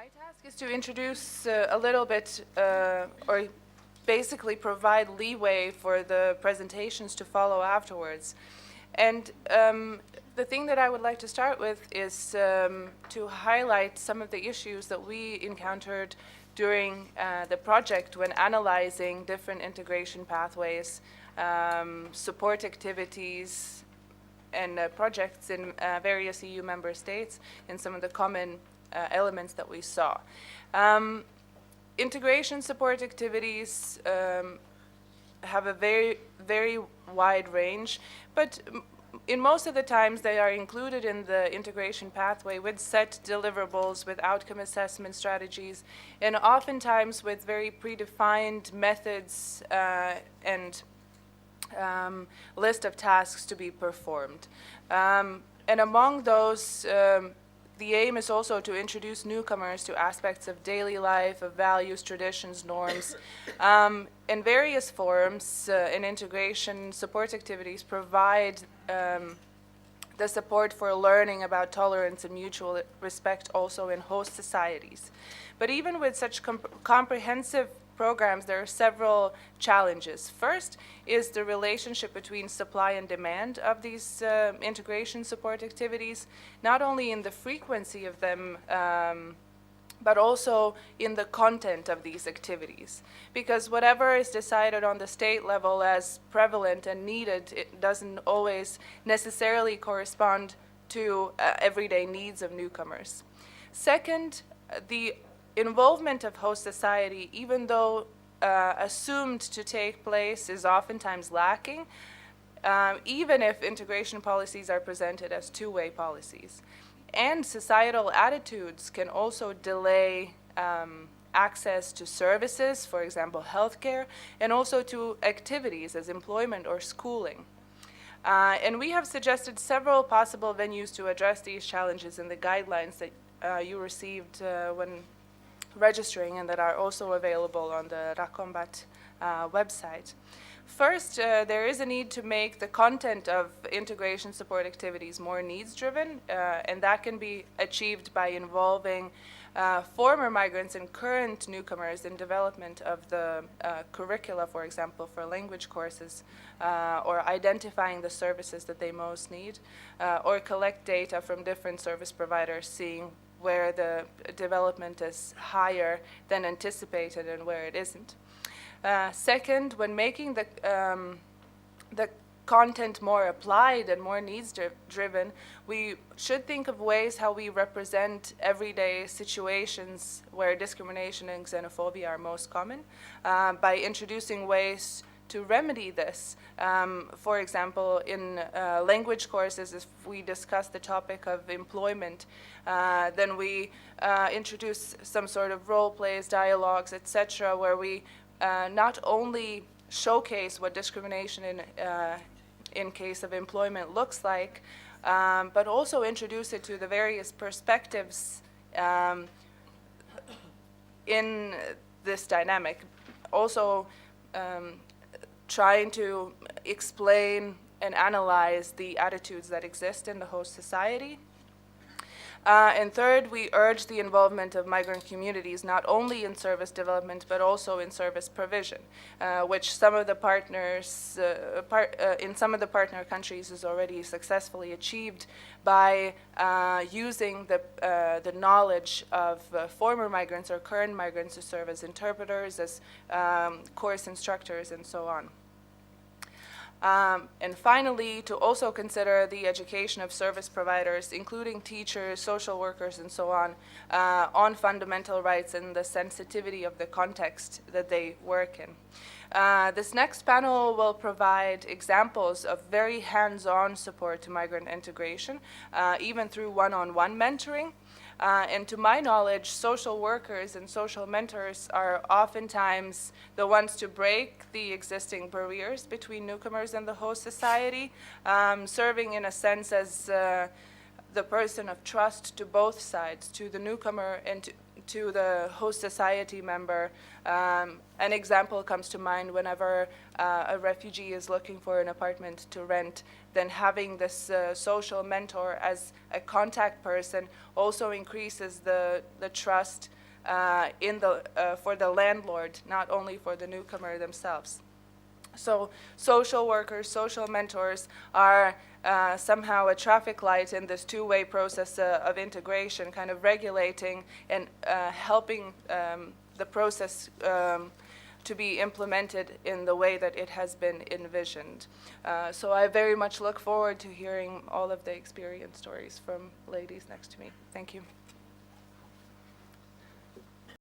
My task is to introduce a little bit, or basically provide leeway for the presentations to follow afterwards. And the thing that I would like to start with is to highlight some of the issues that we encountered during the project when analyzing different integration pathways, support activities, and projects in various EU member states, and some of the common elements that we saw. Integration support activities have a very wide range, but in most of the times they are included in the integration pathway with set deliverables, with outcome assessment strategies, and oftentimes with very predefined methods and list of tasks to be performed. And among those, the aim is also to introduce newcomers to aspects of daily life, of values, traditions, norms. In various forms, in integration support activities provide the support for learning about tolerance and mutual respect also in host societies. But even with such comprehensive programs, there are several challenges. First is the relationship between supply and demand of these integration support activities, not only in the frequency of them, but also in the content of these activities. Because whatever is decided on the state level as prevalent and needed, it doesn't always necessarily correspond to everyday needs of newcomers. Second, the involvement of host society, even though assumed to take place, is oftentimes lacking, even if integration policies are presented as two-way policies. And societal attitudes can also delay access to services, for example, healthcare, and also to activities as employment or schooling. And we have suggested several possible venues to address these challenges in the guidelines that you received when registering, and that are also available on the RACCOMBAT website. First, there is a need to make the content of integration support activities more needs-driven, and that can be achieved by involving former migrants and current newcomers in development of the curricula, for example, for language courses, or identifying the services that they most need, or collect data from different service providers, seeing where the development is higher than anticipated and where it isn't. Second, when making the content more applied and more needs-driven, we should think of ways how we represent everyday situations where discrimination and xenophobia are most common, by introducing ways to remedy this. For example, in language courses, if we discuss the topic of employment, then we introduce some sort of role plays, dialogues, etc., where we not only showcase what discrimination in case of employment looks like, but also introduce it to the various perspectives in this dynamic. Also, trying to explain and analyze the attitudes that exist in the host society. And third, we urge the involvement of migrant communities not only in service development but also in service provision, which some of the partners, in some of the partner countries is already successfully achieved by using the knowledge of former migrants or current migrants to serve as interpreters, as course instructors, and so on. And finally, to also consider the education of service providers, including teachers, social workers, and so on fundamental rights and the sensitivity of the context that they work in. This next panel will provide examples of very hands-on support to migrant integration, even through one-on-one mentoring. And to my knowledge, social workers and social mentors are oftentimes the ones to break the existing barriers between newcomers and the host society, serving in a sense as the person of trust to both sides, to the newcomer and to the host society member. An example comes to mind whenever a refugee is looking for an apartment to rent, then having this social mentor as a contact person also increases the trust for the landlord, not only for the newcomer themselves. So social workers, social mentors are somehow a traffic light in this two-way process of integration, kind of regulating and helping the process to be implemented in the way that it has been envisioned. So I very much look forward to hearing all of the experience stories from ladies next to me. Thank you.